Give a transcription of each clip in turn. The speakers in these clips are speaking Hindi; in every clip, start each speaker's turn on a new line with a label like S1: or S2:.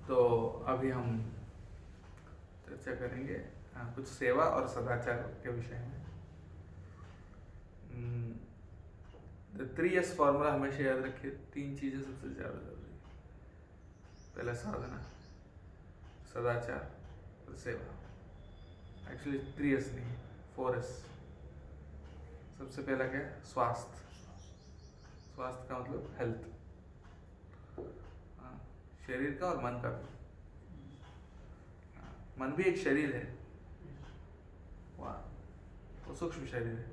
S1: तो अभी हम चर्चा करेंगे कुछ सेवा और सदाचार के विषय में। थ्री एस फॉर्मूला हमेशा याद रखिए। 3 चीज़ें सबसे ज़्यादा जरूरी है। पहला साधना, सदाचार और सेवा। एक्चुअली 3 एस नहीं, 4 एस। सबसे पहला क्या है? स्वास्थ्य। स्वास्थ्य का मतलब हेल्थ, शरीर का और मन का भी। मन भी एक शरीर है, वाह, वो सूक्ष्म शरीर है,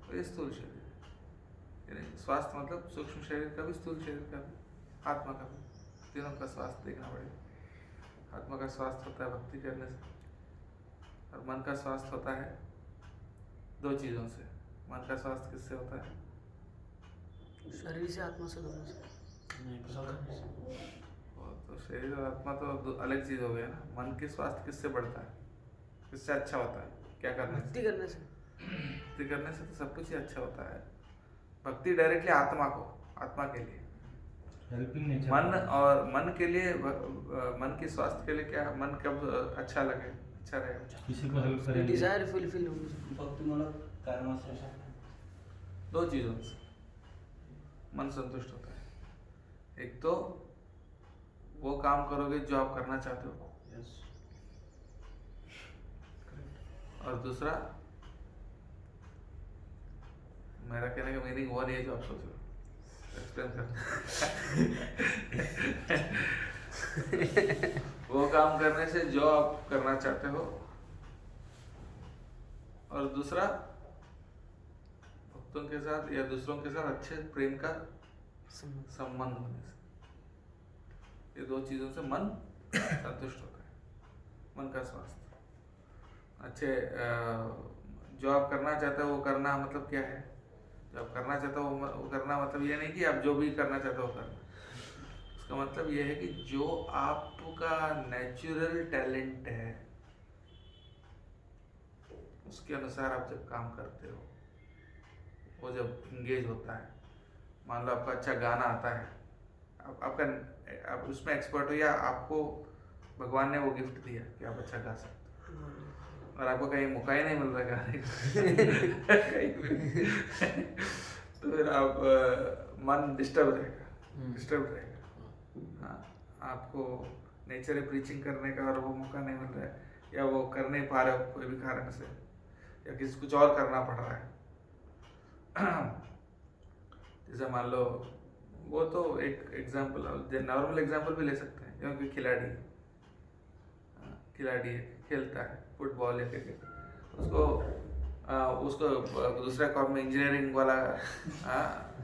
S1: और ये स्थूल शरीर है। यानी स्वास्थ्य मतलब सूक्ष्म शरीर का भी, स्थूल शरीर का भी, आत्मा का भी। तीनों का स्वास्थ्य देखना पड़ेगा। आत्मा का स्वास्थ्य होता है भक्ति करने से, और मन का स्वास्थ्य होता है 2 चीज़ों से। मन का स्वास्थ्य किससे होता है?
S2: शरीर से, आत्मा से, दोनों से।
S1: तो शरीर और आत्मा तो अलग चीज़ हो गया ना। मन के स्वास्थ्य किससे बढ़ता है, किससे अच्छा होता है? क्या करने से?
S2: भक्ति करने से।
S1: भक्ति करने से तो सब कुछ ही अच्छा होता है। भक्ति डायरेक्टली आत्मा को, आत्मा के लिए। मन और मन के लिए, मन के स्वास्थ्य के लिए क्या? मन कब अच्छा लगे, अच्छा रहेगा?
S3: किसी को हेल्प करेंगे,
S2: डिजायर फुलफिल होगी।
S3: भक्तिमूलक कर्मों से
S1: 2 चीज़ों से मन संतुष्ट होता है। एक तो वो काम करोगे जो आप करना चाहते हो, और दूसरा, मेरा कहने का मीनिंग वो नहीं है जो आप सोच रहे हो। एक्सप्लेन कर वो काम करने से जो आप करना चाहते हो, और दूसरा भक्तों के साथ या दूसरों के साथ अच्छे प्रेम का संबंध होने से। ये 2 चीज़ों से मन संतुष्ट होता है। मन का स्वास्थ्य। अच्छे जो आप करना चाहते हो वो करना मतलब क्या है? जो आप करना चाहते हो वो करना मतलब ये नहीं कि आप जो भी करना चाहते हो करना। उसका मतलब ये है कि जो आपका नेचुरल टैलेंट है उसके अनुसार आप जब काम करते हो, वो जब इंगेज होता है। मान लो आपका अच्छा गाना आता है, आप उसमें एक्सपर्ट हो, या आपको भगवान ने वो गिफ्ट दिया कि आप अच्छा गा सकते हो, और आपको कहीं मौका ही नहीं मिल रहा गाने का तो फिर आप मन डिस्टर्ब रहेगा। हाँ, आपको नेचर है प्रीचिंग करने का, और वो मौका नहीं मिल रहा है, या वो कर नहीं पा रहे हो कोई भी कारण से, या किसी कुछ और करना पड़ रहा है। जैसे मान लो, वो तो एक एग्जाम्पल, नॉर्मल एग्जाम्पल भी ले सकते हैं। क्योंकि खिलाड़ी खेलता है फुटबॉल या क्रिकेट, उसको दूसरा कॉम में इंजीनियरिंग वाला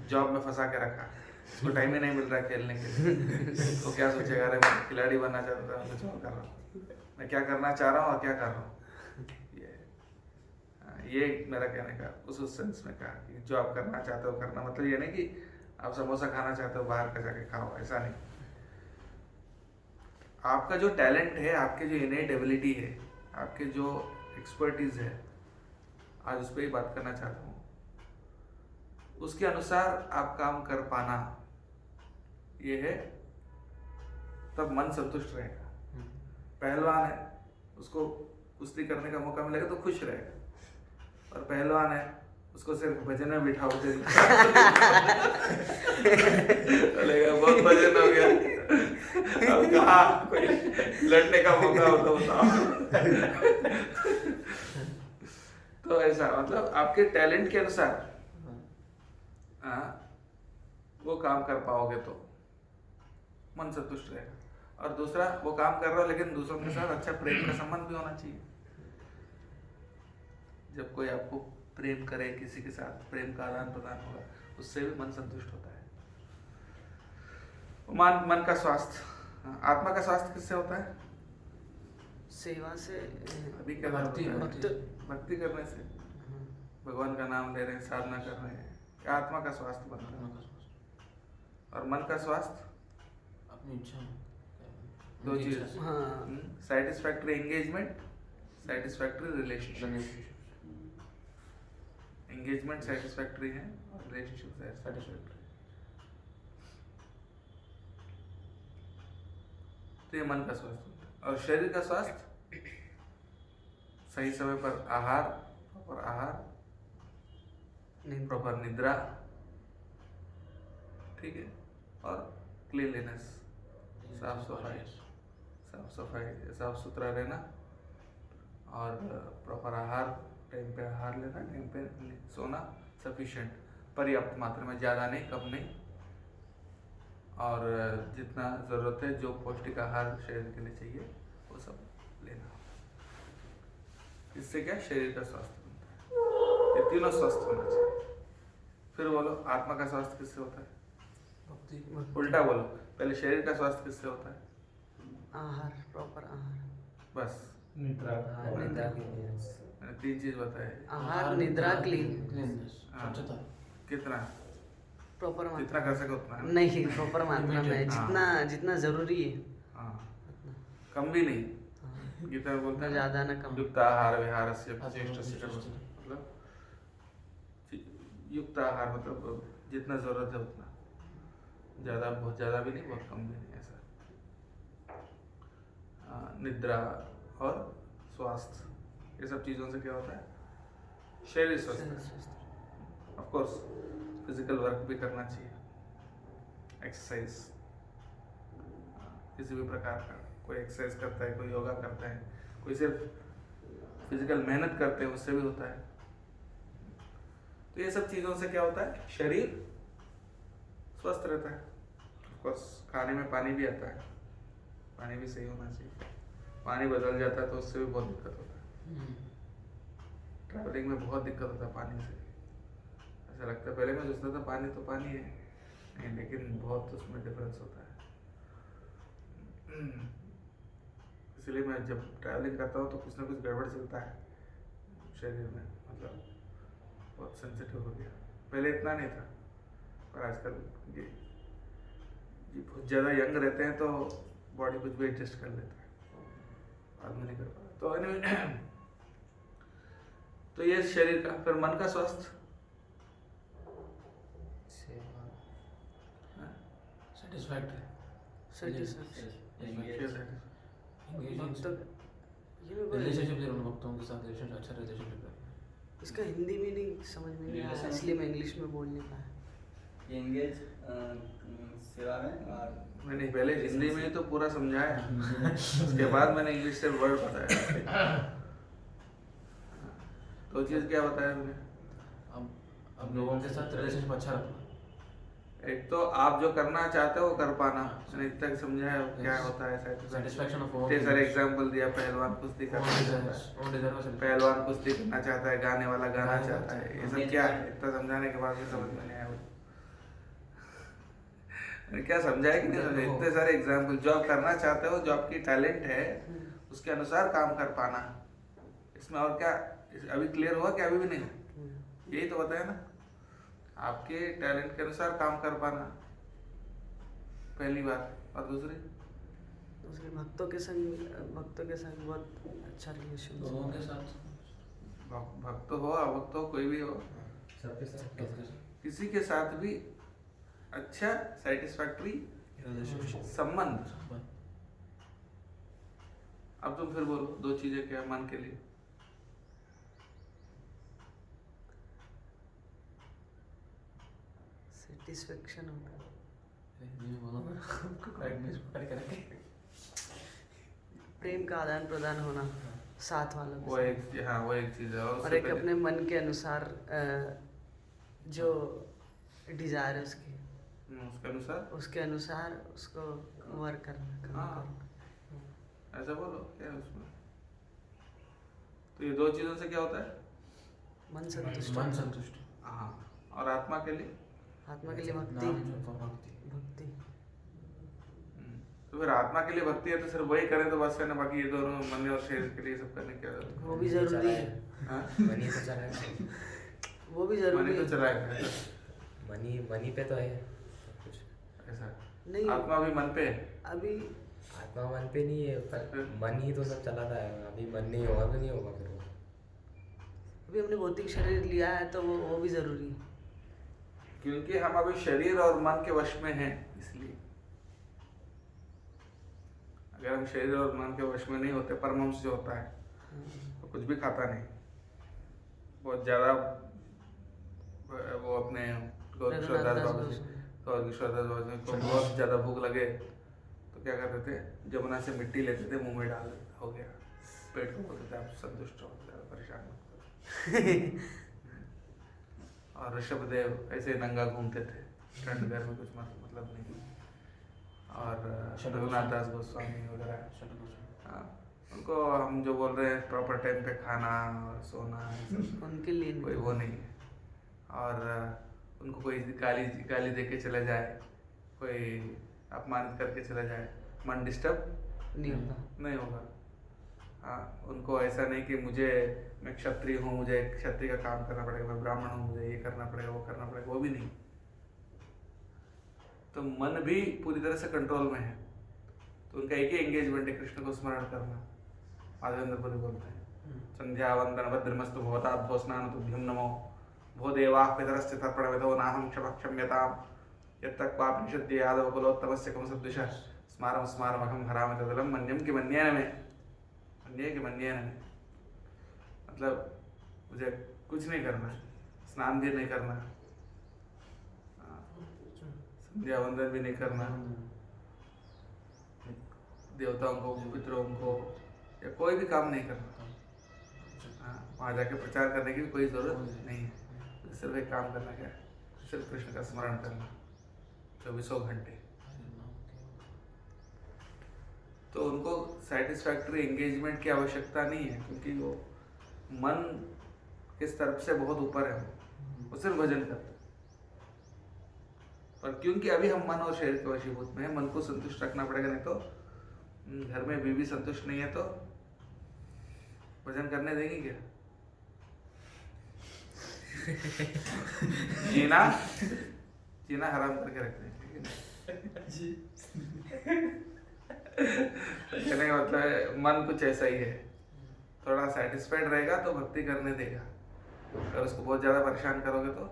S1: जॉब में फंसा के रखा, उसको टाइम ही नहीं मिल रहा है खेलने के लिए। तो क्या सोचेगा, अरे मैं खिलाड़ी बनना चाहता था, कुछ और कर रहा हूँ, मैं क्या करना चाह रहा हूँ और क्या कर रहा हूँ। ये मेरा कहने का उस सेंस में कहा कि जो आप करना चाहते हो करना, मतलब ये नहीं कि आप समोसा खाना चाहते हो बाहर का जाके खाओ, ऐसा नहीं। आपका जो टैलेंट है, आपके जो इनेट एबिलिटी है, आपके जो एक्सपर्टीज है, आज उस पर ही बात करना चाहता हूँ, उसके अनुसार आप काम कर पाना, ये है, तब मन संतुष्ट रहेगा। पहलवान है, उसको कुश्ती करने का मौका मिलेगा तो खुश रहेगा, और पहलवान है, उसको सिर्फ भजन में बिठाओ चलेगा, बहुत भजन हो गया, अब कहाँ कोई लड़ने का मौका हो तो बताओ। तो ऐसा, मतलब आपके टैलेंट के अनुसार वो काम कर पाओगे तो मन संतुष्ट रहेगा। और दूसरा, वो काम कर रहे हो लेकिन दूसरों के साथ अच्छा प्रेम का संबंध भी होना चाहिए। जब कोई आपको प्रेम करे, किसी के साथ प्रेम का आदान प्रदान होगा, उससे भी मन संतुष्ट होता है। मन का स्वास्थ्य, आत्मा का स्वास्थ्य किससे होता है?
S2: सेवा से,
S1: अभी क्या भक्ति करने से, भगवान का नाम ले रहे हैं, साधना कर रहे हैं, क्या आत्मा का स्वास्थ्य बनता है। और मन का स्वास्थ्य
S3: अपनी इच्छा,
S1: 2 चीज, satisfactory engagement, satisfactory relationship. Engagement satisfactory है और रिलेशनशिप सेटिस्फैक्टरी। तो ये मन का स्वास्थ्य होता है। और शरीर का स्वास्थ्य सही समय पर आहार, प्रॉपर आहार,
S2: नींद।
S1: प्रॉपर निद्रा, ठीक है, और क्लीनलीनेस, साफ सफाई, साफ सुथरा रहना, और प्रॉपर आहार, टाइम पे आहार लेना, टाइम पे सोना, सफिशिएंट, पर्याप्त मात्रा में, ज़्यादा नहीं, कम नहीं, और जितना ज़रूरत है, जो पौष्टिक आहार शरीर के लिए चाहिए वो सब लेना। इससे क्या शरीर का स्वास्थ्य बनता है। ये तीनों स्वस्थ होना चाहिए। फिर बोलो आत्मा का स्वास्थ्य किससे होता है?
S2: भक्ति।
S1: उल्टा बोलो, पहले शरीर का स्वास्थ्य किससे होता है?
S2: आहार, प्रॉपर आहार।
S1: बस
S3: निद्रा
S2: निद्रा।
S1: मैंने 3 चीज बताए।
S2: आहार, निद्रा,
S3: क्लीननेस,
S1: हाँ।
S3: स्वच्छता।
S1: कितना
S2: प्रॉपर
S1: जितना
S2: मात्रा
S1: कर सके उतना है।
S2: नहीं, प्रॉपर मात्रा में,
S1: हाँ।
S2: जितना जितना जरूरी है
S1: हाँ,
S2: उतना।
S1: कम भी नहीं।
S2: हाँ।
S1: गीता में बोलता
S2: ना
S1: है
S2: ज्यादा ना कम।
S1: युक्त आहार विहारस्य चेष्टस्य, मतलब युक्त आहार मतलब जितना जरूरत है उतना, ज्यादा, बहुत ज्यादा भी नहीं, बहुत कम भी नहीं, ऐसा। निद्रा और स्वास्थ्य, ये सब चीजों से क्या होता है? शरीर स्वस्थ। ऑफ कोर्स फिजिकल वर्क भी करना चाहिए, एक्सरसाइज किसी भी प्रकार का। कोई एक्सरसाइज करता है, कोई योगा करता है, कोई सिर्फ फिजिकल मेहनत करते हैं, उससे भी होता है। तो ये सब चीज़ों से क्या होता है? शरीर स्वस्थ रहता है। ऑफ कोर्स खाने में पानी भी आता है, पानी भी सही होना चाहिए। पानी बदल जाता है तो उससे भी बहुत दिक्कत होता है। ट्रैवलिंग में बहुत दिक्कत होता है पानी से। ऐसा लगता है, पहले मैं सोचता था पानी तो पानी है, नहीं, लेकिन बहुत उसमें डिफरेंस होता है। इसलिए मैं जब ट्रैवलिंग करता हूँ तो कुछ ना कुछ गड़बड़ चलता है शरीर में, मतलब बहुत सेंसिटिव हो गया। पहले इतना नहीं था, पर आजकल ये बहुत ज़्यादा यंग रहते हैं तो बॉडी कुछ भी एडजस्ट कर लेता है, बाद में नहीं कर पाता। तो anyway, तो ये शरीर का। फिर मन का स्वास्थ्य,
S3: सेटिस्फैक्टरी,
S2: भक्तों ये भी बोल-
S3: रिलेशनशिप जरूर, भक्तों के साथ रिलेशनशिप, अच्छा रिलेशनशिप रखना।
S2: इसका हिंदी मीनिंग समझ में नहीं आया, इसलिए मैं इंग्लिश में बोल नहीं पाया।
S4: एंगेज सेवा में, और
S1: मैंने पहले हिंदी में ही तो पूरा समझाया, उसके बाद मैंने इंग्लिश से वर्ड बताया। तो चीज़ क्या बताया मैंने?
S3: अब लोगों के साथ रिलेशनशिप अच्छा रखना।
S1: एक तो आप जो करना चाहते हो वो कर पाना, मैंने इतना तक समझाया क्या होता है
S3: Satisfaction of own
S1: इतने सारे
S3: needs.
S1: एग्जाम्पल दिया। पहलवान कुश्ती करना चाहता है,
S3: पहलवान
S1: पहलवान कुश्ती करना चाहता है, गाने वाला गाना चाहता है, ये सब क्या है? इतना समझाने के बाद भी समझ में नहीं आया। मैंने क्या समझाया कि नहीं समझा? इतने सारे एग्जाम्पल, जॉब करना चाहते हो, जॉब की टैलेंट है, उसके अनुसार काम कर पाना, इसमें और क्या? अभी क्लियर हुआ कि अभी भी नहीं? यही तो बताया ना, आपके टैलेंट के अनुसार काम कर पाना, पहली बात। और दूसरी
S2: भक्तों के संग बहुत अच्छा रिलेशन।
S3: लोगों के साथ
S1: भक्त हो, अभक्त हो, कोई भी हो,
S3: सबके साथ
S1: किसी के साथ भी अच्छा सेटिस्फैक्टरी संबंध। अब तुम फिर बोलो 2 चीजें क्या मन के लिए?
S2: सेटिस्फेक्शन होता है, प्रेम का आदान प्रदान होना साथ वालों के
S1: वो एक, हाँ वो एक चीज है। और
S2: और
S1: उससे
S2: एक
S1: पहले-
S2: अपने मन के अनुसार जो डिजायर है
S1: उसके अनुसार
S2: उसको वर्क करना, काम
S1: हाँ।
S2: करना।
S1: ऐसा बोलो, क्या है उसमें? तो ये 2 चीजों से क्या होता है?
S2: मन संतुष्ट,
S3: मन संतुष्ट।
S1: हाँ। और आत्मा के लिए?
S2: आत्मा के लिए भक्ति।
S3: नाम जप और भक्ति।
S1: तो फिर आत्मा के लिए भक्ति है तो सिर्फ वही करें तो बस है ना, बाकी ये दोनों मन और शरीर के लिए सब करने की क्या जरूरत
S2: वो भी जरूरी है,
S1: है? हाँ?
S5: मनी तो चलाएगा,
S2: वो भी
S1: मनी
S2: जरूरी
S1: तो
S2: है।
S1: चलाएगा,
S5: मनी पे तो है कुछ।
S1: ऐसा
S2: नहीं,
S1: आत्मा भी मन पे है।
S2: अभी
S5: आत्मा मन पे नहीं है, पर मन ही तो सब चलाता है। अभी मन नहीं होगा तो नहीं होगा फिर वो।
S2: अभी हमने भौतिक शरीर लिया है तो वो भी जरूरी है।
S1: क्योंकि हम अभी शरीर और मन के वश में हैं, इसलिए अगर हम शरीर और मन के वश में नहीं होते, परमहंस जो होता है तो कुछ भी खाता नहीं, बहुत ज़्यादा वो अपने गौर किशोरदास बाबा को बहुत ज़्यादा भूख लगे तो क्या करते थे, जमुना से मिट्टी लेते थे, मुंह में डाल देते, हो गया, पेट को बोलते थे आप संतुष्ट हो, ज़्यादा परेशान मत करो। और ऋषभदेव ऐसे नंगा घूमते थे, ठंड घर में कुछ मतलब नहीं। और रघुनाथ दास गोस्वामी वगैरह, हाँ, उनको हम जो बोल रहे हैं प्रॉपर टाइम पे खाना और सोना,
S2: उनके लिए
S1: कोई वो नहीं है। और उनको कोई गाली दे के चला जाए, कोई अपमानित करके चला जाए, मन डिस्टर्ब नहीं होगा। हाँ, उनको ऐसा नहीं कि मैं क्षत्रिय हूँ, मुझे क्षत्रिय का काम करना पड़ेगा, मैं ब्राह्मण हूँ, मुझे ये करना पड़ेगा, वो करना पड़ेगा, वो भी नहीं। तो मन भी पूरी तरह से कंट्रोल में है। तो उनका एक ही एंगेजमेंट है, कृष्ण को स्मरण करना। माधवेंद्रपुरी बोलते हैं, संध्या वंदन भद्रमस्तु भवताद्भो स्नान तुभ्यं नमो भो देवाः पितरस्य तर्पणविधो नाहं क्षम्यताम् यत्तक्वापनिषद्य यादव कुलोत्तमस्य कं सद्विषः स्मारं स्मारमहं हरामि तदलं मन्यं कि मन्येन मे, मन्ये कि मन्येन मे। मतलब मुझे कुछ नहीं करना, स्नान भी नहीं करना, संध्या वंदन भी नहीं करना, देवताओं को, पितरों को या कोई भी काम नहीं करना। वहाँ जाके प्रचार करने की भी कोई ज़रूरत नहीं है। सिर्फ एक काम करना, क्या है, सिर्फ कृष्ण का स्मरण करना 24 घंटे। तो उनको सेटिस्फैक्टरी एंगेजमेंट की आवश्यकता नहीं है, क्योंकि वो मन के स्तर से बहुत ऊपर है, वो सिर्फ भजन करते। पर क्योंकि अभी हम मन और शरीर के वशीभूत में है, मन को संतुष्ट रखना पड़ेगा, नहीं तो घर में बीवी संतुष्ट नहीं है तो भजन करने देंगे क्या? जीना हराम करके रख देंगे। कहने का मतलब है मन कुछ ऐसा ही है, थोड़ा सेटिस्फाइड रहेगा तो भक्ति करने देगा, अगर उसको बहुत ज्यादा परेशान करोगे तो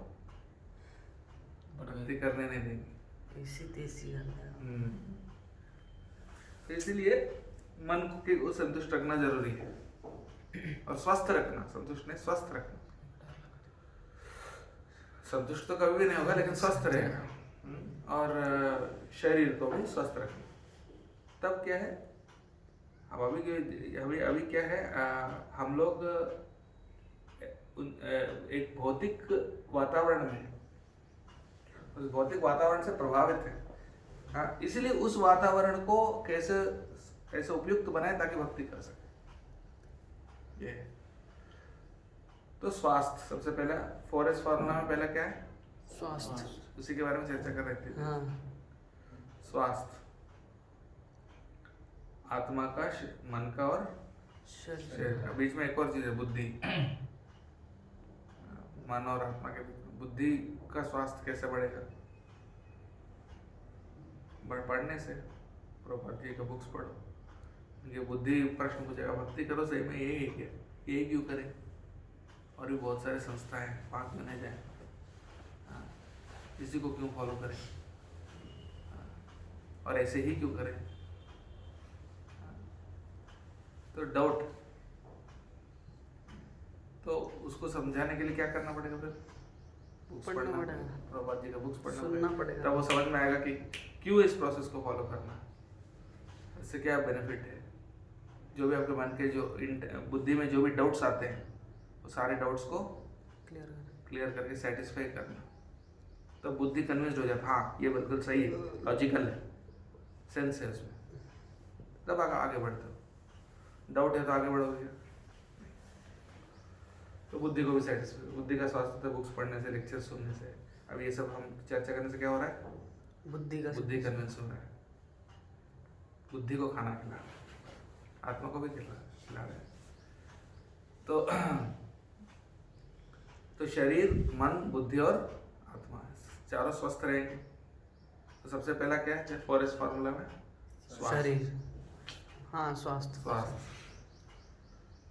S1: भक्ति करने नहीं देंगे।
S2: ऐसी तेजी
S1: तो इसीलिए मन को संतुष्ट रखना जरूरी है, और स्वस्थ रखना, संतुष्ट नहीं स्वस्थ रखना। संतुष्ट तो कभी भी नहीं होगा, लेकिन स्वस्थ रहेगा। और शरीर को भी स्वस्थ रखना। तब क्या है, अब अभी क्या है, हम लोग एक भौतिक वातावरण में, उस भौतिक वातावरण से प्रभावित है। हाँ, इसलिए उस वातावरण को कैसे उपयुक्त बनाए ताकि भक्ति कर सके, ये है। तो स्वास्थ्य सबसे पहला, 4S फॉर्मूला में पहला क्या है,
S2: स्वास्थ्य,
S1: उसी के बारे में चर्चा कर रहे थे।
S2: हाँ।
S1: स्वास्थ्य आत्मा का, मन का और शरीर का। बीच में एक और चीज है, बुद्धि। मन और आत्मा के बीच में बुद्धि का स्वास्थ्य कैसे बढ़ेगा? पढ़ने से, प्रभुपाद जी का बुक्स पढ़ो। ये बुद्धि प्रश्न पूछेगा, भक्ति करो सही में यही है क्या, यही क्यों करें? और भी बहुत सारे संस्थाएं, 5 में नहीं जाए, इसी को क्यों फॉलो करें, और ऐसे ही क्यों करें? तो डाउट, तो उसको समझाने के लिए क्या करना पड़ेगा? फिर बुक्स पढ़ना पड़ेगा, प्रभुपाद जी का बुक्स पढ़ना पड़ेगा। तब वो समझ में आएगा कि क्यों इस प्रोसेस को फॉलो करना, इससे क्या बेनिफिट है। जो भी आपके मन के, जो बुद्धि में जो भी डाउट्स आते हैं, वो सारे डाउट्स को क्लियर करके सेटिस्फाई करना। तो बुद्धि कन्विंस्ड हो जाता, हाँ ये बिल्कुल सही है, लॉजिकल है, सेंस है उसमें, तब आगे बढ़ते हो। डाउट है तो आगे बढ़ोगे। तो बुद्धि को भी सेटिस्फाई, बुद्धि का स्वास्थ्य होता है बुक्स पढ़ने से, लेक्चर सुनने से। अब ये सब हम चर्चा करने से क्या हो रहा है, बुद्धि कन्विंस हो रहा है, बुद्धि को खाना खिला, आत्मा को भी खिला रहे हैं। तो शरीर, मन, बुद्धि और आत्मा, चारों स्वस्थ रहेंगे। तो सबसे पहला क्या है 4S फॉर्मूला में,
S2: शरीर, हाँ, स्वास्थ्य।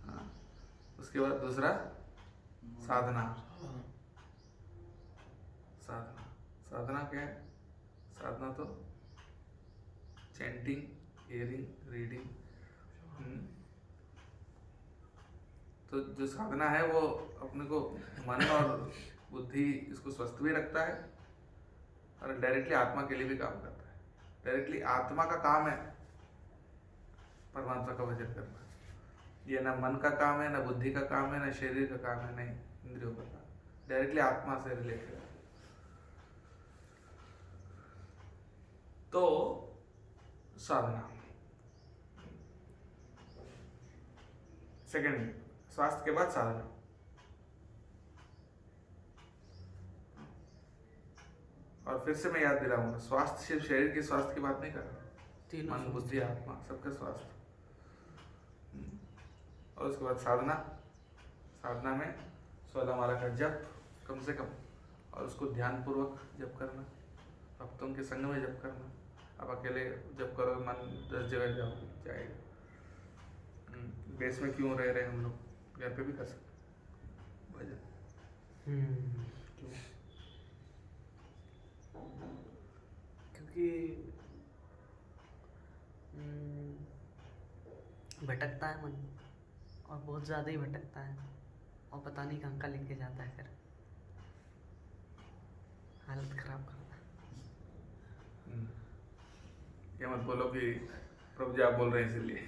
S1: हाँ, उसके बाद दूसरा साधना। साधना क्या है? साधना तो चैंटिंग, हियरिंग, रीडिंग। तो जो साधना है वो अपने को मन और बुद्धि इसको स्वस्थ भी रखता है और डायरेक्टली आत्मा के लिए भी काम करता है। डायरेक्टली आत्मा का काम है परमात्मा का भजन करना। ये ना मन का काम है, ना बुद्धि का काम है, ना शरीर का काम है, नहीं इंद्रियों का काम। डायरेक्टली आत्मा से रिलेटेड है। तो साधना सेकंड, स्वास्थ्य के बाद साधना। और फिर से मैं याद दिलाऊंगा, स्वास्थ्य सिर्फ शरीर के स्वास्थ्य की बात नहीं कर रहा,
S2: तीनों
S1: मन बुद्धि आत्मा सबका स्वास्थ्य। और उसके बाद साधना। साधना में 16 माला का जप कम से कम, और उसको ध्यान पूर्वक जप करना, भक्तों के संग में जप करना। अब अकेले जप करो मन 10 जगह जाएगा। बेस में क्यों रह रहे हैं हम लोग, घर पे भी कर सकते भजन। क्यों?
S2: क्योंकि भटकता है मन, और बहुत ज़्यादा ही भटकता है, और पता नहीं कहाँ का लेके जाता है, फिर हालत खराब करता है।
S1: ये मत बोलो कि प्रभु जी आप बोल रहे हैं इसीलिए।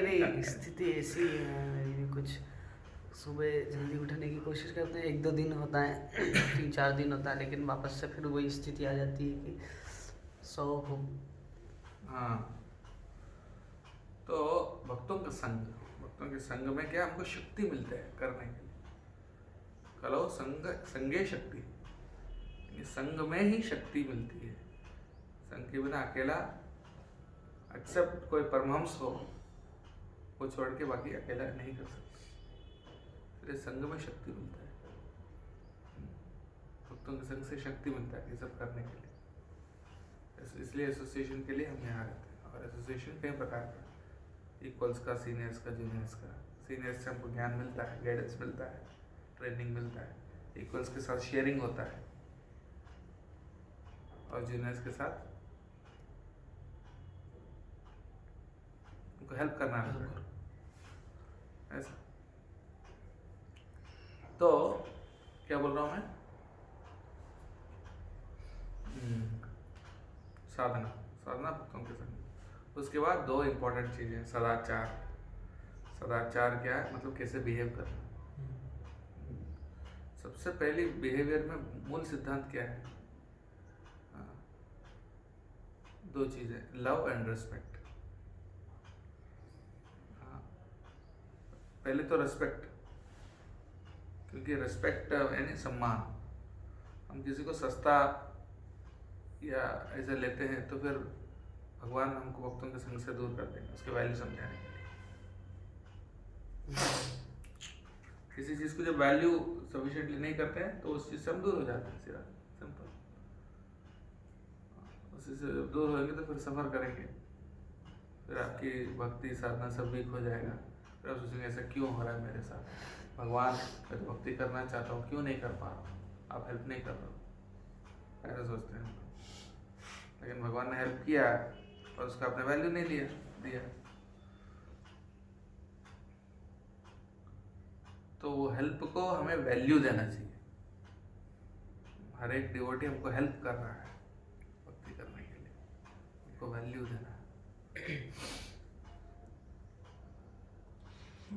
S2: नहीं, स्थिति ऐसी है मेरी भी। कुछ सुबह जल्दी उठने की कोशिश करते हैं, 1-2 दिन होता है, 3-4 दिन होता है, लेकिन वापस से फिर वही स्थिति आ जाती है कि सो हो।
S1: हाँ, तो भक्तों का संग, भक्तों के संग में क्या हमको शक्ति मिलता है करने के लिए। कलो संगे शक्ति, संग में ही शक्ति मिलती है। संग के बिना अकेला, एक्सेप्ट कोई परमहंस हो, वो छोड़ के बाकी अकेला नहीं कर सकते। फिर संग में शक्ति मिलता है, भक्तों के संग से शक्ति मिलता है ये सब करने के लिए। इसलिए एसोसिएशन के लिए हम यहाँ रहते हैं। और एसोसिएशन कई प्रकार का, इक्वल्स का, सीनियर्स का, जूनियर्स का। सीनियर्स से हमको ज्ञान मिलता है, गाइडेंस मिलता है, ट्रेनिंग मिलता है। इक्वल्स के साथ शेयरिंग होता है, और जूनियर्स के साथ उनको हेल्प करना है ऐसा। तो क्या बोल रहा हूँ मैं? साधना, साधना भक्तों के संग। उसके बाद 2 इम्पोर्टेंट चीज़ें, सदाचार। सदाचार क्या है, मतलब कैसे बिहेव करना। सबसे पहली बिहेवियर में मूल सिद्धांत क्या है? 2 चीज़ें, लव एंड रिस्पेक्ट। पहले तो रिस्पेक्ट, क्योंकि रिस्पेक्ट यानी सम्मान। हम किसी को सस्ता या ऐसे लेते हैं तो फिर भगवान हमको भक्तों के संग से दूर कर देंगे, उसके वैल्यू समझाने के लिए। किसी चीज़ को जब वैल्यू सफिशिएंटली नहीं करते हैं तो उस चीज़ से हम दूर हो जाते हैं, सीधा सिंपल। उसी से जब दूर होंगे तो फिर सफ़र करेंगे, फिर आपकी भक्ति साधना सब वीक हो जाएगा। फिर आप सोचेंगे ऐसा क्यों हो रहा है मेरे साथ, भगवान मैं तो भक्ति करना चाहता हूँ, क्यों नहीं कर पा रहा हूँ, आप हेल्प नहीं कर रहे हो, ऐसा सोचते हैं। लेकिन भगवान ने हेल्प किया और उसका आपने वैल्यू नहीं दिया। तो वो हेल्प को हमें वैल्यू देना चाहिए। हर एक डिवोटी हमको हेल्प कर रहा है भक्ति करने के लिए, उनको वैल्यू देना।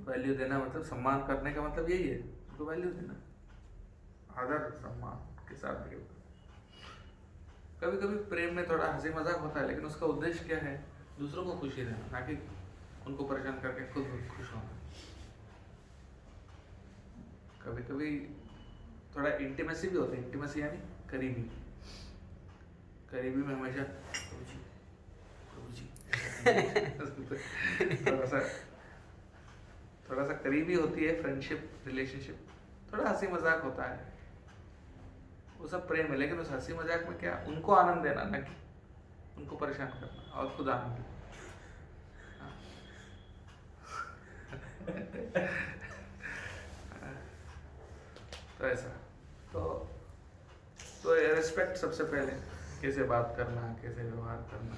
S1: वैल्यू देना मतलब सम्मान करने का मतलब यही है, उनको वैल्यू देना, आदर सम्मान के साथ बिहेव करना। कभी कभी प्रेम में थोड़ा हंसी मजाक होता है, लेकिन उसका उद्देश्य क्या है? दूसरों को खुशी देना, ना कि उनको परेशान करके खुद खुश होना। कभी कभी थोड़ा इंटीमेसी भी होता है। इंटीमेसी यानी करीबी में हमेशा प्रभु जी थोड़ा सा करीबी होती है फ्रेंडशिप, रिलेशनशिप, थोड़ा हंसी मजाक होता है, वो सब प्रेम है। लेकिन उस हंसी मजाक में क्या, उनको आनंद देना, ना कि उनको परेशान करना, और खुद आनंद लेना। तो ऐसा, तो रिस्पेक्ट सबसे पहले, कैसे बात करना, कैसे व्यवहार करना,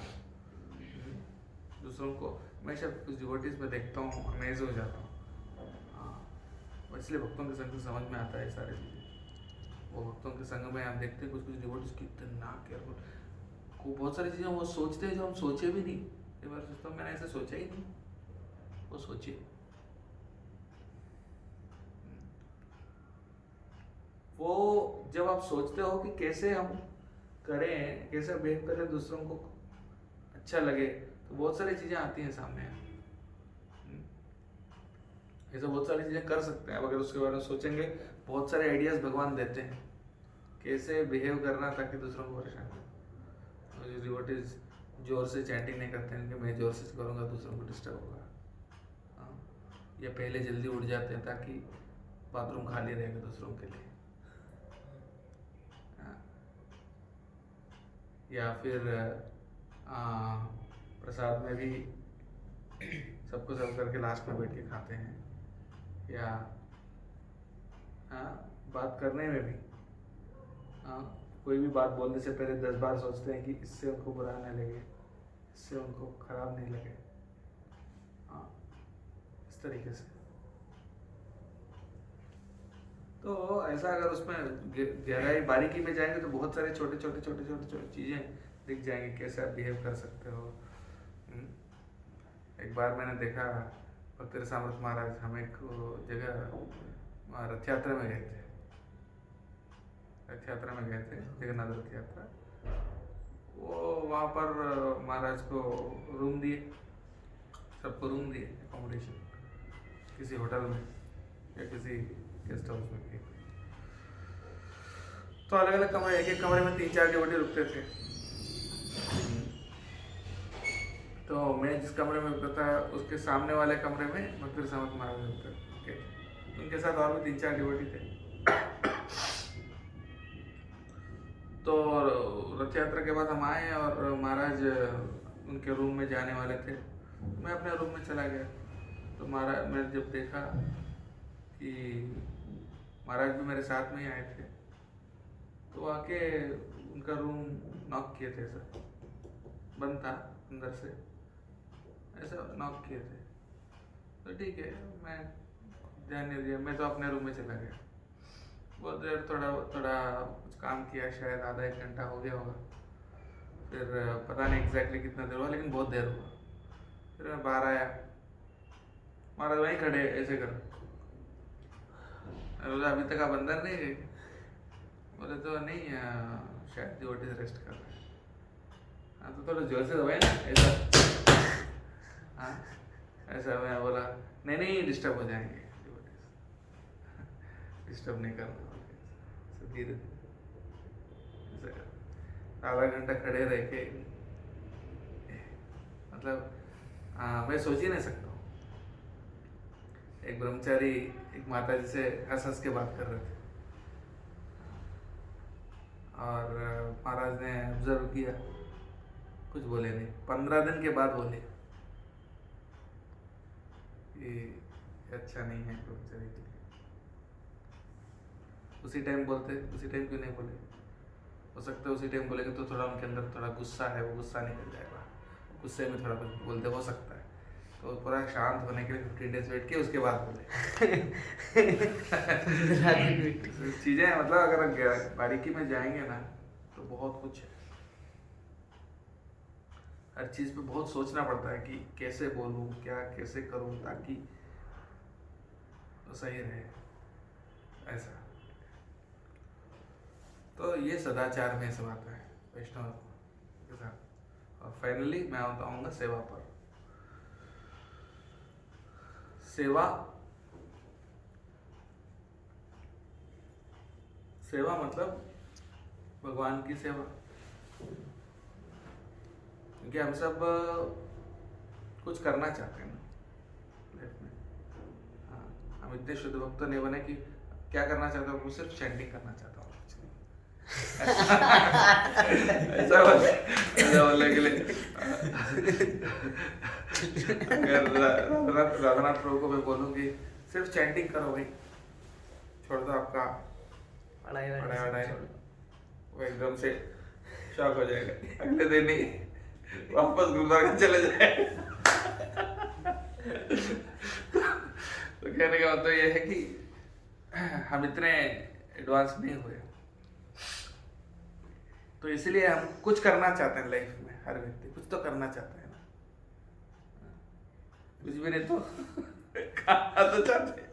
S1: दूसरों को हमेशा कुछ डिवोटीज में देखता हूँ, अमेज हो जाता हूँ। हाँ, इसलिए भक्तों के संग से समझ में आता है सारी चीज़ें। वो भक्तों के संग में हम देखते हैं कुछ डिवोटीज कितना केयरफुल, को बहुत सारी चीज़ें वो सोचते हैं जो हम सोचे भी नहीं। कई बार सोचता हूँ मैंने ऐसे सोचा ही नहीं, वो सोचिए। वो जब आप सोचते हो कि कैसे हम करें, कैसे बिहेव करें दूसरों को अच्छा लगे, तो बहुत सारी चीज़ें आती हैं सामने। ऐसे बहुत सारी चीज़ें कर सकते हैं, अब अगर उसके बारे में सोचेंगे बहुत सारे आइडियाज़ भगवान देते हैं कैसे बिहेव करना ताकि दूसरों को परेशान करें। जो डिवोटीज जोर से चैंटिंग नहीं करते हैं कि मैं जोर से करूँगा दूसरों को डिस्टर्ब होगा, हाँ, या पहले जल्दी उठ जाते हैं ताकि बाथरूम खाली रहेगा दूसरों के लिए, या फिर प्रसाद में भी सबको सर्व करके लास्ट में बैठ के खाते हैं, या बात करने में भी कोई भी बात बोलने से पहले 10 बार सोचते हैं कि इससे उनको बुरा नहीं लगे, इससे उनको खराब नहीं लगे। इस तरीके से तो ऐसा अगर उसमें गहराई बारीकी में जाएंगे तो बहुत सारे छोटे छोटे चीज़ें दिख जाएंगे कैसे आप बिहेव कर सकते हो। एक बार मैंने देखा भक्ति रसामृत महाराज, हम एक जगह रथ यात्रा में गए थे, जगन्नाथ रथ यात्रा। वो वहाँ पर महाराज को रूम दिए, सबको रूम दिए, अकोमोडेशन किसी होटल में या किसी गेस्ट हाउस में भी। तो अलग अलग कमरे, एक एक कमरे में 3-4 डिवोटी रुकते थे। तो मैं जिस कमरे में रुकता था उसके सामने वाले कमरे में भक्ति रसामृत महाराज रुकते थे, उनके साथ और भी 3-4 डिवोटी थे। तो रथ यात्रा के बाद हम आए और महाराज उनके रूम में जाने वाले थे, मैं अपने रूम में चला गया। तो महाराज, मैंने जब देखा कि महाराज भी मेरे साथ में ही आए थे, तो आके उनका रूम नॉक किए थे, ऐसा बंद था अंदर से, ऐसा नॉक किए थे। तो ठीक है, मैं ध्यान नहीं दिया, मैं तो अपने रूम में चला गया। बहुत देर थोड़ा कुछ काम किया, शायद आधा 1 घंटा हो गया होगा, फिर पता नहीं एग्जैक्टली कितना देर हुआ, लेकिन बहुत देर हुआ। फिर मैं बाहर आया, महाराज वहीं खड़े ऐसे कर, बोला अभी तक आप अंदर नहीं गए? बोले तो नहीं, शायद डिवोटी से रेस्ट कर रहे हैं। हाँ तो थोड़ा जोर से दबाए ना, ऐसा। हाँ ऐसा मैं बोला नहीं डिस्टर्ब हो जाएंगे डिवोटीज, डिस्टर्ब नहीं करना, धीरे धीरे ऐसा आधा घंटा खड़े रह के, मतलब मैं सोच ही नहीं सकता हूँ। एक ब्रह्मचारी एक माता जी से हंस के बात कर रहे थे और महाराज ने ऑब्जर्व किया, कुछ बोले नहीं। 15 दिन के बाद बोले ये अच्छा नहीं है ब्रह्मचारी के लिए। उसी टाइम बोलते, उसी टाइम क्यों नहीं बोले? हो सकता है उसी टाइम बोलेंगे तो थोड़ा उनके अंदर थोड़ा गुस्सा है, वो गुस्सा निकल जाएगा, गुस्से में थोड़ा कुछ बोलते, हो सकता है। तो पूरा शांत होने के लिए 15 डेज वेट किए, उसके बाद बोले। चीज़ें मतलब अगर बारीकी में जाएंगे ना तो बहुत कुछ है, हर चीज़ पे बहुत सोचना पड़ता है कि कैसे बोलूँ, क्या कैसे करूँ ताकि तो सही रहे, ऐसा। तो ये सदाचार में सब आता है वैष्णव के साथ। और फाइनली मैं आऊँगा सेवा पर। सेवा मतलब भगवान की सेवा, क्योंकि हम सब कुछ करना चाहते हैं ना लाइफ में। हाँ, हम इतने शुद्ध भक्त नहीं बने कि क्या करना चाहता हूँ, सिर्फ चैंटिंग करना चाहता हूँ। ऐसा बोलने के लिए राधानाथ प्रभु को मैं बोलूँगी सिर्फ चैंटिंग करो भाई, छोड़ दो आपका पढ़ाई, वो एकदम से शॉक हो जाएगा, अगले दिन ही वापस गुरुद्वारा चले जाए। का मतलब ये है कि हम इतने एडवांस नहीं हुए, तो इसलिए हम कुछ करना चाहते हैं लाइफ में। हर व्यक्ति कुछ तो करना चाहता है ना, कुछ भी नहीं तो खाना तो चाहते हैं।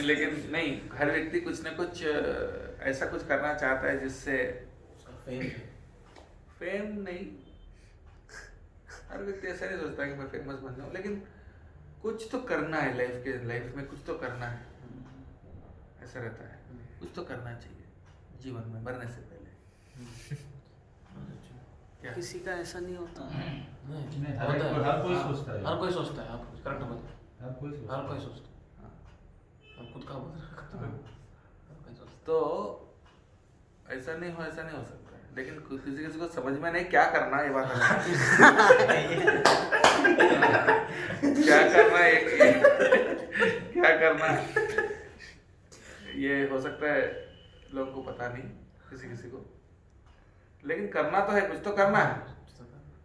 S1: लेकिन नहीं, हर व्यक्ति कुछ ना कुछ ऐसा कुछ करना चाहता है जिससे फेम नहीं, हर व्यक्ति ऐसा नहीं सोचता कि मैं फेमस बन जाऊं, लेकिन कुछ तो करना है लाइफ में कुछ तो करना है, ऐसा रहता है। कुछ तो करना चाहिए जीवन में मरने से पहले। क्या
S2: किसी का ऐसा नहीं होता।
S6: नहीं,
S3: होता है।
S6: हर कोई सोचता है।
S3: हर कोई सोचता है, आप करेक्ट बोल।
S6: हर कोई सोचता
S3: हर
S6: है।
S3: कोई सोचता है।
S1: हाँ।
S3: आप खुद का बोल रहे हो।
S1: हाँ।
S3: हर कोई सोचता
S1: तो ऐसा नहीं हो सकता है, लेकिन किसी को समझ में नहीं क्या करना है, ये बात अलग है। क्या करना है, क्या करना है, ये हो सकता है लोगों को पता नहीं, किसी को, लेकिन करना तो है, कुछ तो करना है।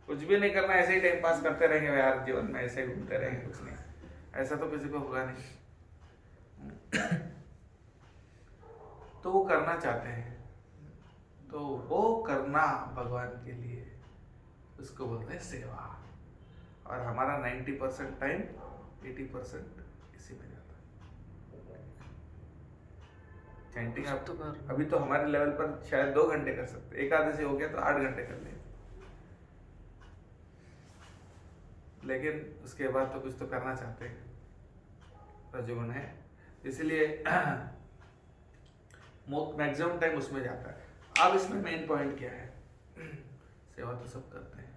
S1: कुछ भी नहीं करना, ऐसे ही टाइम पास करते रहेंगे यार, जीवन में ऐसे ही घूमते रहेंगे, कुछ नहीं, ऐसा तो किसी को होगा नहीं। तो वो करना चाहते हैं, तो वो करना भगवान के लिए, उसको बोलते हैं सेवा। और हमारा 90% टाइम, 80% इसी में जाता है। चैंटिंग आप
S2: तो कर।
S1: अभी तो हमारे लेवल पर शायद 2 घंटे कर सकते, एकादशी हो गया तो 8 घंटे कर लेंगे, लेकिन उसके बाद तो कुछ तो करना चाहते हैं, रजोगुण है, इसलिए मैक्सिमम टाइम उसमें जाता है। अब इसमें मेन पॉइंट क्या है, सेवा तो सब करते हैं,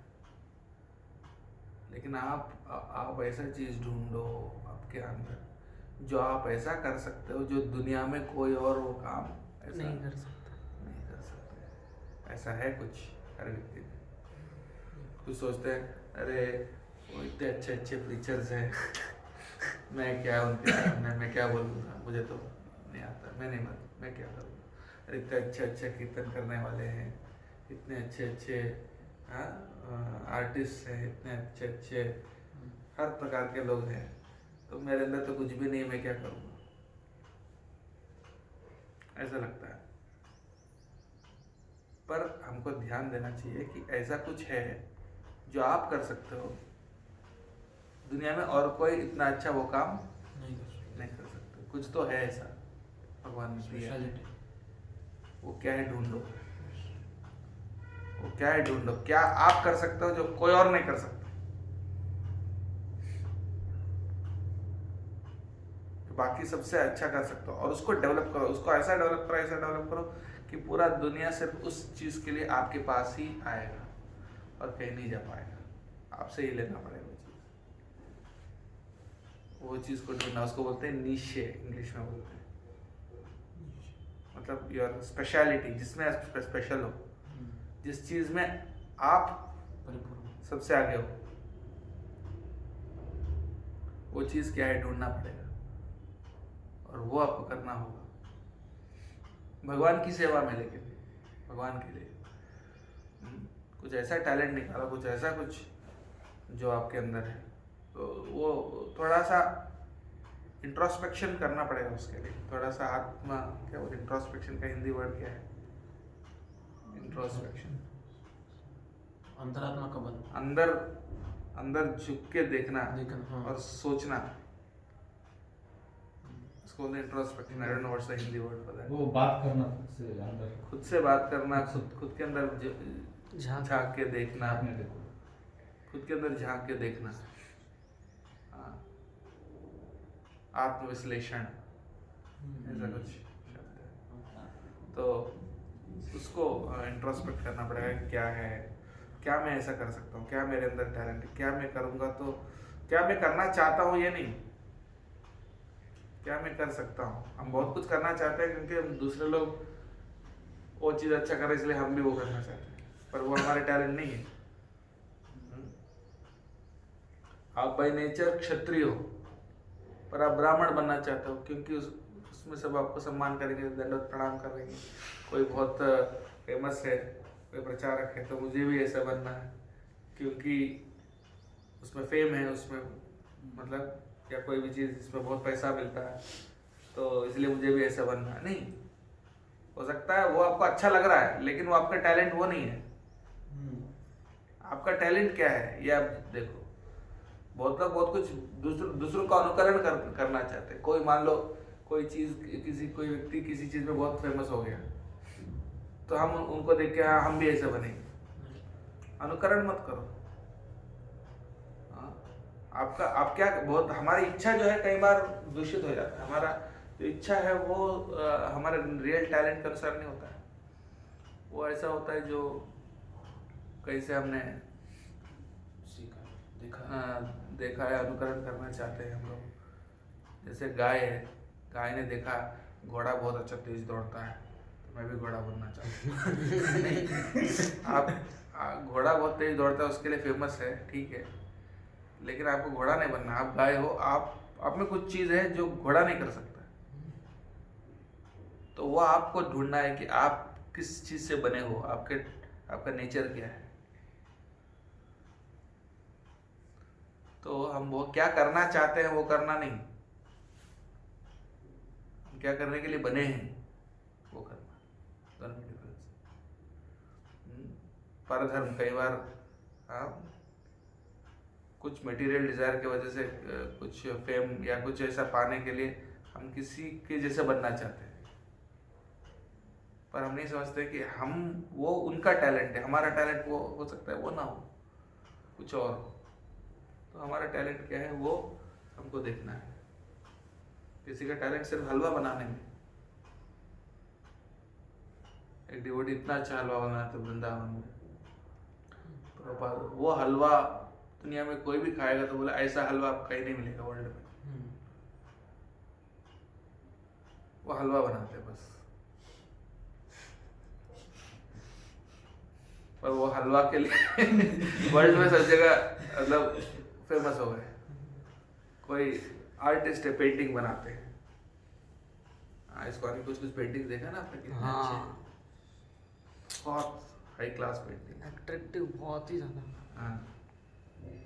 S1: लेकिन आप ऐसा चीज ढूंढो आपके अंदर जो आप ऐसा कर सकते हो, जो दुनिया में कोई और वो काम ऐसा
S2: नहीं कर सकता।
S1: नहीं कर सकते। ऐसा है कुछ हर व्यक्ति में। कुछ सोचते हैं अरे वो इतने अच्छे अच्छे प्रीचर्स हैं, मैं क्या उनके सामने मैं क्या बोलूँगा, मुझे तो नहीं आता, मैं क्या करूँगा। अरे इतने अच्छे अच्छे कीर्तन करने वाले हैं, इतने अच्छे अच्छे आर्टिस्ट हैं, इतने अच्छे अच्छे हर प्रकार के लोग हैं, तो मेरे अंदर तो कुछ भी नहीं है, मैं क्या करूँगा, ऐसा लगता है। पर हमको ध्यान देना चाहिए कि ऐसा कुछ है जो आप कर सकते हो दुनिया में, और कोई इतना अच्छा वो काम
S3: नहीं
S1: नहीं कर सकते। कुछ तो है ऐसा भगवान ने दिया, वो क्या है ढूंढो, वो क्या है ढूंढो, क्या आप कर सकते हो जो कोई और नहीं कर सकता। तो बाकी सबसे अच्छा कर सकते हो, और उसको डेवलप करो, उसको ऐसा डेवलप करो कि पूरा दुनिया सिर्फ उस चीज के लिए आपके पास ही आएगा और कहीं नहीं जा पाएगा, आपसे ही लेना पड़ेगा वो चीज को ढूंढना। उसको बोलते हैं नीशे, इंग्लिश में बोलते हैं, मतलब योर स्पेशलिटी, जिसमें स्पेशल हो, जिस चीज में आप सबसे आगे हो, वो चीज क्या है ढूंढना पड़ेगा, और वो आपको करना होगा भगवान की सेवा में, लेकिन भगवान के लिए कुछ ऐसा टैलेंट निकालो, कुछ ऐसा कुछ जो आपके अंदर है, तो वो थोड़ा सा इंट्रोस्पेक्शन करना पड़ेगा उसके लिए, थोड़ा सा आत्मा, क्या बोल, इंट्रोस्पेक्शन का हिंदी वर्ड क्या है, इंट्रोस्पेक्शन,
S3: अंतरात्मा का बल,
S1: अंदर झुक के देखना
S3: हाँ।
S1: और सोचना, उसको बोलते हैं introspection. I don't know what's the Hindi word for that.
S6: वो बात करना खुद से
S1: बात करना, खुद के अंदर झांक के देखना,
S6: आपने देखो।
S1: खुद के अंदर झांक के देखना, आत्मविश्लेषण, ऐसा कुछ शब्द है। तो उसको इंट्रोस्पेक्ट करना पड़ेगा, क्या है, क्या मैं ऐसा कर सकता हूँ, क्या मेरे अंदर टैलेंट है, क्या मैं करूँगा तो, क्या मैं करना चाहता हूँ, ये नहीं, क्या मैं कर सकता हूँ। हम बहुत कुछ करना चाहते हैं क्योंकि हम दूसरे लोग वो चीज़ अच्छा कर रहे हैं, इसलिए हम भी वो करना चाहते हैं, पर वो हमारे टैलेंट नहीं है। आप बाय नेचर क्षत्रिय हो, पर आप ब्राह्मण बनना चाहते हो क्योंकि उसमें सब आपको सम्मान करेंगे, दंडवत प्रणाम करेंगे, कोई बहुत फेमस है, कोई प्रचारक है, तो मुझे भी ऐसा बनना है क्योंकि उसमें फेम है, उसमें मतलब या कोई भी चीज़ जिसमें बहुत पैसा मिलता है तो इसलिए मुझे भी ऐसा बनना है, नहीं। हो सकता है वो आपको अच्छा लग रहा है लेकिन वो आपका टैलेंट वो नहीं है। आपका टैलेंट क्या है ये आप देखो। बहुत लोग बहुत कुछ दूसरों का अनुकरण करना चाहते हैं। कोई मान लो कोई व्यक्ति किसी चीज़ में बहुत फेमस हो गया तो हम उनको देख के हाँ हम भी ऐसे बनेंगे। अनुकरण मत करो। आप क्या बहुत हमारी इच्छा जो है कई बार दूषित हो जाता है। हमारा जो इच्छा है वो हमारे रियल टैलेंट के अनुसार नहीं होता है। वो ऐसा होता है जो कहीं से हमने देखा है, अनुकरण करना चाहते हैं हम लोग। जैसे गाय है, गाय ने देखा घोड़ा बहुत अच्छा तेज दौड़ता है तो मैं भी घोड़ा बनना चाहता हूँ। नहीं, आप घोड़ा बहुत तेज दौड़ता है उसके लिए फेमस है, ठीक है, लेकिन आपको घोड़ा नहीं बनना। आप गाय हो, आप में कुछ चीज़ है जो घोड़ा नहीं कर सकता। तो वो आपको ढूंढना है कि आप किस चीज़ से बने हो, आपका नेचर क्या है। तो हम वो क्या करना चाहते हैं वो करना नहीं, हम क्या करने के लिए बने हैं वो करना। दोनों में डिफरेंस। परधर्म कई बार कुछ मटेरियल डिजायर की वजह से कुछ फेम या कुछ ऐसा पाने के लिए हम किसी के जैसे बनना चाहते हैं, पर हम नहीं समझते कि हम वो उनका टैलेंट है, हमारा टैलेंट वो हो सकता है वो ना हो, कुछ और हो। तो हमारा टैलेंट क्या है वो हमको देखना है। किसी का टैलेंट सिर्फ हलवा बनाने में। एक डिवोटी इतना अच्छा हलवा बनाता है वृंदावन में, वो हलवा दुनिया में कोई भी खाएगा तो बोले ऐसा हलवा कहीं नहीं मिलेगा वर्ल्ड में। वो हलवा बनाते हैं बस, पर वो हलवा के लिए वर्ल्ड में सब जगह मतलब फेमस हो गए। कोई आर्टिस्ट है, पेंटिंग बनाते हैं। इसको आगे कुछ पेंटिंग देखा ना आपने, कितने अच्छे हैं। बहुत हाई क्लास पेंटिंग,
S2: अट्रैक्टिव बहुत ही ज़्यादा।
S1: हाँ,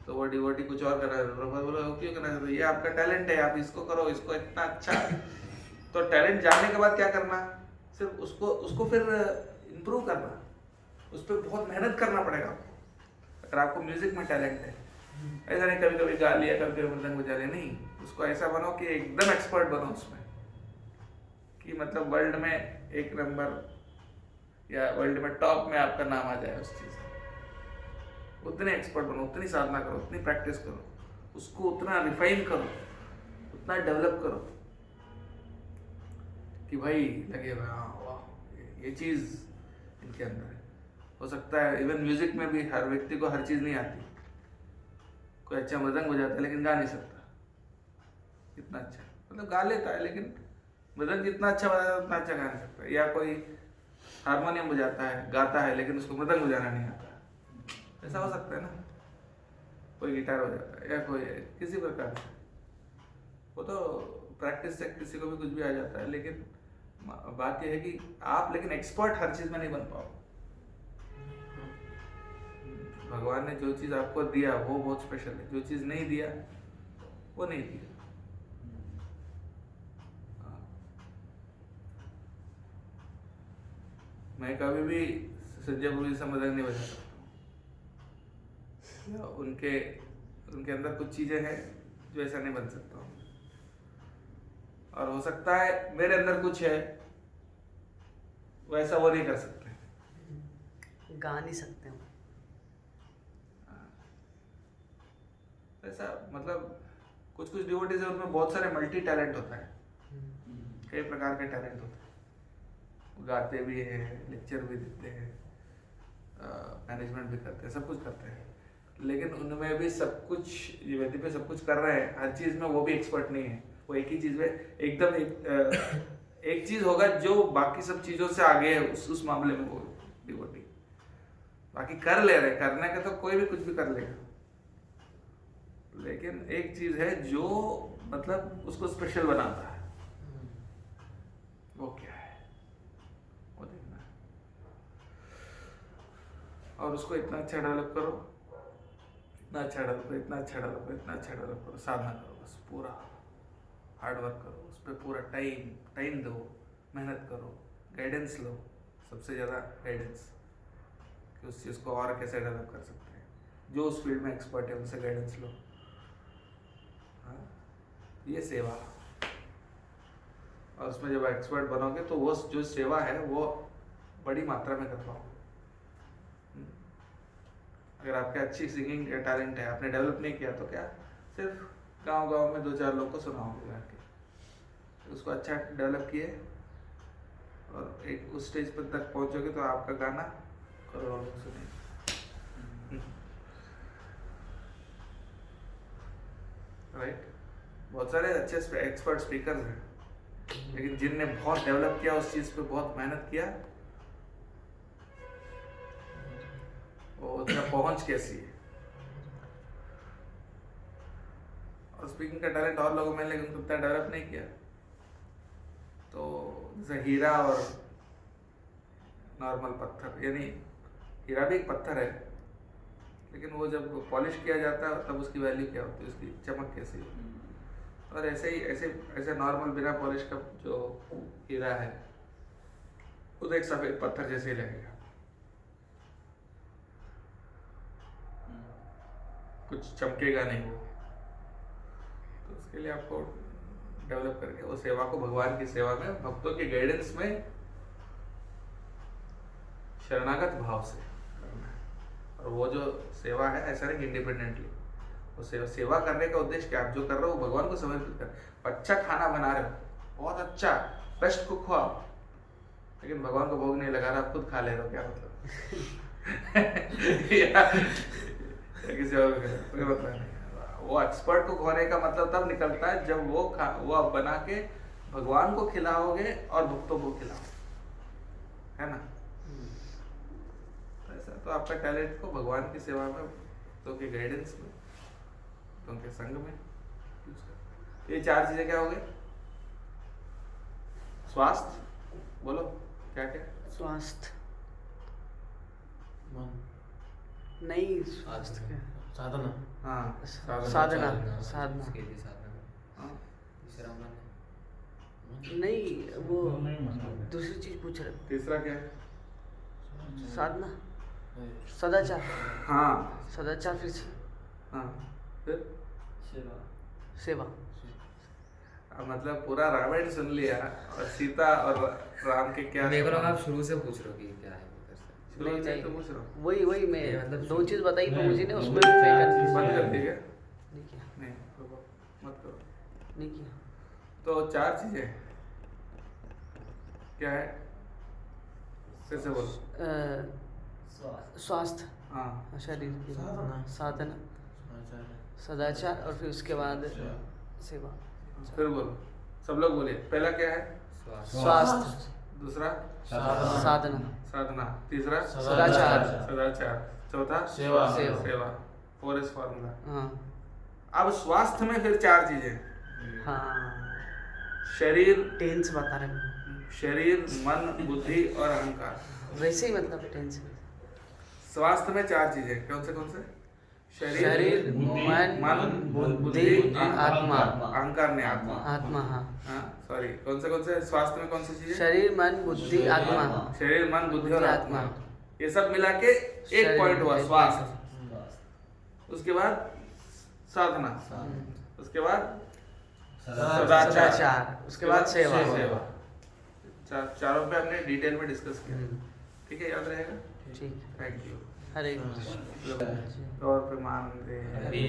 S1: तो वो डिवोटी कुछ और कर रहा है, प्रभुपाद बोला क्यों करना है, ये आपका टैलेंट है, आप इसको करो, इसको इतना अच्छा। तो टैलेंट जानने के बाद क्या करना, सिर्फ उसको फिर इम्प्रूव करना, उस पर बहुत मेहनत करना पड़ेगा आपको। अगर आपको म्यूजिक में टैलेंट है, ऐसा नहीं कभी कभी गा लिया, कभी कभी मृदंग बजा लिया, नहीं, उसको ऐसा बनो कि एकदम एक्सपर्ट बनो उसमें, कि मतलब वर्ल्ड में एक नंबर या वर्ल्ड में टॉप में आपका नाम आ जाए उस चीज़ में। उतने एक्सपर्ट बनो, उतनी साधना करो, उतनी प्रैक्टिस करो, उसको उतना रिफाइन करो, उतना डेवलप करो कि भाई लगे वाह ये चीज़ इनके अंदर है। हो सकता है इवन म्यूजिक में भी हर व्यक्ति को हर चीज़ नहीं आती। कोई अच्छा मृदंग बजाता है लेकिन गा नहीं सकता इतना अच्छा, मतलब गा लेता है लेकिन मृदंग जितना अच्छा बजाता है उतना अच्छा गा नहीं सकता। या कोई हारमोनियम बजाता है, गाता है, लेकिन उसको मृदंग बजाना नहीं आता। ऐसा हो सकता है ना। कोई गिटार बजाता है या कोई किसी प्रकार से, वो तो प्रैक्टिस से किसी को भी कुछ भी आ जाता है। लेकिन बात यह है कि आप लेकिन एक्सपर्ट हर चीज़ में नहीं बन पाओ। भगवान ने जो चीज़ आपको दिया वो बहुत स्पेशल है, जो चीज़ नहीं दिया वो नहीं दिया। मैं कभी भी संजय गुरु जी से मृदंग नहीं बजा सकता हूँ। उनके अंदर कुछ चीज़ें हैं जो ऐसा नहीं बन सकता हूँ, और हो सकता है मेरे अंदर कुछ है वैसा वो नहीं कर सकते,
S2: गा नहीं सकते हो।
S1: ऐसा मतलब कुछ डिवोटीज है उनमें बहुत सारे मल्टी टैलेंट होता है, कई प्रकार के टैलेंट होते हैं। गाते भी हैं, लेक्चर भी देते हैं, मैनेजमेंट भी करते हैं, सब कुछ करते हैं। लेकिन उनमें भी सब कुछ, ये वेदी पे सब कुछ कर रहे हैं, हर चीज़ में वो भी एक्सपर्ट नहीं है। वो एक ही चीज़ में एकदम एक चीज़ होगा जो बाकी सब चीज़ों से आगे है, उस मामले में वो डिवोटी। बाकी कर ले रहे, करने का तो कोई भी कुछ भी कर लेगा, लेकिन एक चीज़ है जो मतलब उसको स्पेशल बनाता है, वो क्या है वो देखना है। और उसको इतना अच्छा डेवलप करो, इतना अच्छा डेवलप करो, इतना अच्छा डेवलप करो, इतना अच्छा डेवलप करो, साधना करो, बस पूरा हार्ड वर्क करो, उस पर पूरा टाइम दो, मेहनत करो, गाइडेंस लो, सबसे ज़्यादा गाइडेंस कि उस चीज़ को और कैसे डेवलप कर सकते हैं, जो उस फील्ड में एक्सपर्ट है उनसे गाइडेंस लो। हाँ, ये सेवा। और उसमें जब एक्सपर्ट बनोगे तो वो जो सेवा है वो बड़ी मात्रा में कर पाओगे। अगर आपके अच्छी सिंगिंग का टैलेंट है, आपने डेवलप नहीं किया तो क्या सिर्फ गांव-गांव में 2-4 लोग को सुनाओगे जाके, उसको अच्छा डेवलप किए और एक उस स्टेज पर तक पहुंचोगे तो आपका गाना करोड़ों लोग सुनेंगे। राइट? बहुत सारे अच्छे एक्सपर्ट स्पीकर्स हैं, लेकिन जिनने बहुत डेवलप किया, उस चीज़ पे बहुत मेहनत किया, वो उतना पहुंच कैसी है। और स्पीकिंग का टैलेंट और लोगों में, लेकिन उतना डेवलप नहीं किया। तो जैसे हीरा और नॉर्मल पत्थर, यानी हीरा भी एक पत्थर है, लेकिन वो जब पॉलिश किया जाता है तब उसकी वैल्यू क्या होती है, उसकी चमक कैसी होती है। और ऐसे ही ऐसे नॉर्मल बिना पॉलिश का जो हीरा है वो तो एक सफ़ेद पत्थर जैसे ही लगेगा, कुछ चमकेगा नहीं वो। तो उसके लिए आपको डेवलप करके वो सेवा को भगवान की सेवा में, भक्तों के गाइडेंस में शरणागत भाव से करना है। और वो जो सेवा है ऐसा नहीं इंडिपेंडेंटली, वो सेवा करने का उद्देश्य क्या, आप जो कर रहे हो भगवान को समर्पित कर। अच्छा खाना बना रहे हो, बहुत अच्छा बेस्ट कुक हो आप, लेकिन भगवान को भोग नहीं लगा रहा, आप खुद खा ले रहे हो, क्या मतलब? या किसी और कोई मतलब नहीं। वो एक्सपर्ट कुक होने का मतलब तब निकलता है जब वो आप बना के भगवान को खिलाओगे और भक्तों को खिलाओगे, है ना? ऐसा तो आपका टैलेंट को भगवान की सेवा में, तो के गाइडेंस में, तो उनके संग में यूज कर। ये 4 चीजें क्या हो गई? स्वास्थ्य, बोलो क्या क्या?
S2: स्वास्थ्य
S3: मन,
S2: नहीं, स्वास्थ्य क्या?
S3: साधना,
S1: हाँ,
S2: साधना।
S5: उसके लिए साधना।
S1: हाँ,
S5: तीसरा मन
S2: नहीं, वो
S6: नहीं मतलब
S2: दूसरी चीज पूछ रहे
S1: तीसरा क्या है?
S2: थे। साधना, सदाचार।
S1: हाँ
S2: सदाचार, फिर से
S1: हाँ, फिर
S4: सेवा।
S2: सेवा।
S1: अब मतलब पूरा रामायण सुन लिया और सीता और राम के क्या
S5: मेरे को लगा आप शुरू से पूछ रहे हो कि क्या है उधर से।
S1: शुरू
S2: नहीं,
S1: से
S2: नहीं।
S1: तो पूछ रहा हूँ।
S2: वही मैं
S5: ये मतलब
S2: 2 चीज बताई
S6: नहीं,
S2: प्रभु जी ने, उसमें
S6: नहीं,
S2: भी मैं
S6: नहीं,
S2: confused
S1: बंद
S2: हूँ।
S1: कर दी क्या?
S2: नहीं किया,
S1: नहीं, रुको, मत करो।
S2: नहीं किया।
S1: तो 4 चीजें क्या है? फिर से बोलो।
S4: स्वास्थ्य।
S2: स्वास्थ्य,
S1: हाँ,
S2: शरीर की
S3: साधना।
S2: साधना,
S3: समाचार,
S2: सदाचार, और फिर उसके बाद सेवा।
S1: फिर बोलो, सब लोग बोलिए। पहला क्या है?
S5: स्वास्थ्य,
S2: स्वास्थ्य,
S1: दूसरा
S2: साधना,
S1: साधना, तीसरा
S2: सदाचार,
S1: सदाचार, चौथा
S3: सेवा।
S1: सेवा। 4S formula.
S2: हाँ
S1: अब स्वास्थ्य में फिर 4 चीजें,
S2: हाँ,
S1: शरीर,
S2: टेंस बता रहे हैं।
S1: शरीर, मन, बुद्धि और अहंकार।
S2: वैसे ही मतलब टेंस।
S1: स्वास्थ्य में 4 चीजें कौन से?
S2: शरीर, मन, बुद्धि, आत्मा।
S1: अहंकार नहीं, आत्मा।
S2: आत्मा, हाँ।
S1: हाँ, सॉरी, कौन से स्वास्थ्य में कौन सी चीजें?
S2: शरीर, मन, बुद्धि, आत्मा।
S1: शरीर, मन, बुद्धि और आत्मा।
S2: आत्मा।
S1: ये सब मिला के एक
S2: शरीर,
S1: पॉइंट हुआ,
S2: एक
S1: स्वास्थ्य।
S4: स्वास्थ्य।
S1: उसके बाद साधना, उसके बाद
S2: सदाचार, उसके बाद सेवा।
S1: चारों पे हमने डिटेल में डिस्कस किया। ठीक है, याद रहेगा?
S2: ठीक,
S1: थैंक यू।
S2: हरे कृष्ण।
S1: और पे मान दे।
S5: हरि